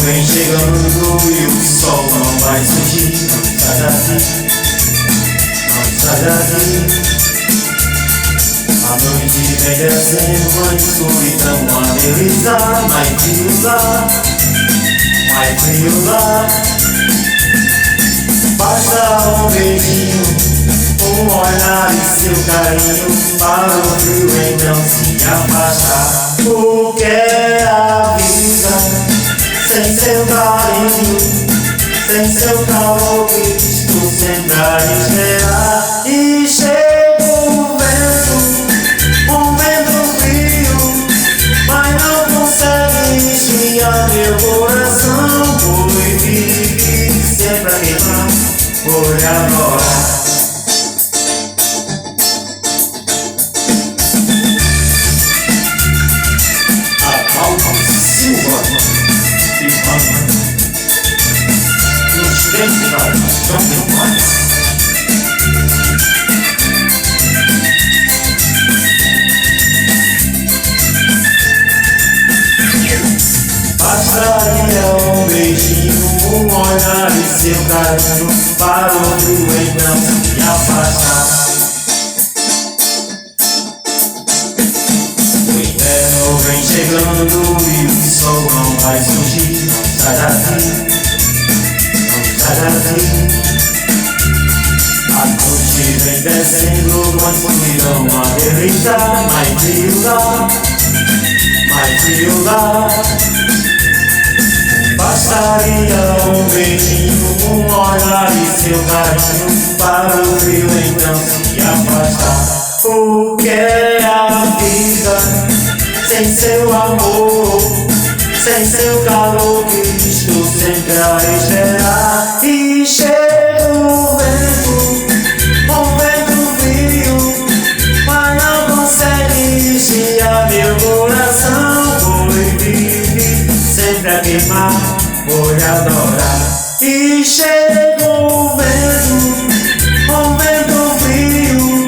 vem chegando e o sol não vai surgir. Sai daqui, não sai daqui. A noite vem descendo, uma escuridão a deslizar. Vai cruzar, vai cruzar. Basta um beijinho, um olhar e seu carinho, para o frio então se afastar. O que é a vida sem seu carinho, sem seu calor que estou sempre a esperar? E chega o vento frio, mas não consegue esfriar meu coração. Pois vive sempre a queimar por agora. Bastaria um beijinho, um olhar e seu carinho, para o frio então se afastar. O inverno vem chegando e o sol não vai surgir. Sai daqui, sai daqui. A noite vem descendo, uma escuridão a deleitar. Mais frio lá, mais frio lá. Bastaria um beijinho, um olhar e seu carinho, para o frio então se afastar. O que é a vida sem seu amor, sem seu calor que estou sempre a esperar? E chega o vento frio, mas não consegue esfriar meu coração. Pois vive sempre a queimar por adorar. E chega o vento frio,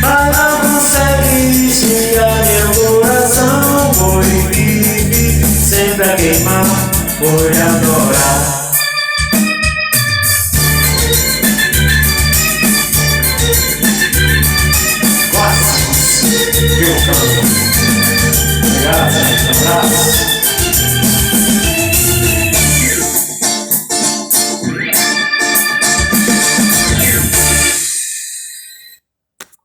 mas não consegue esfriar meu coração. Pois vive sempre a queimar por adorar. Clássicos que eu canto. Obrigado, gente. Um abraço.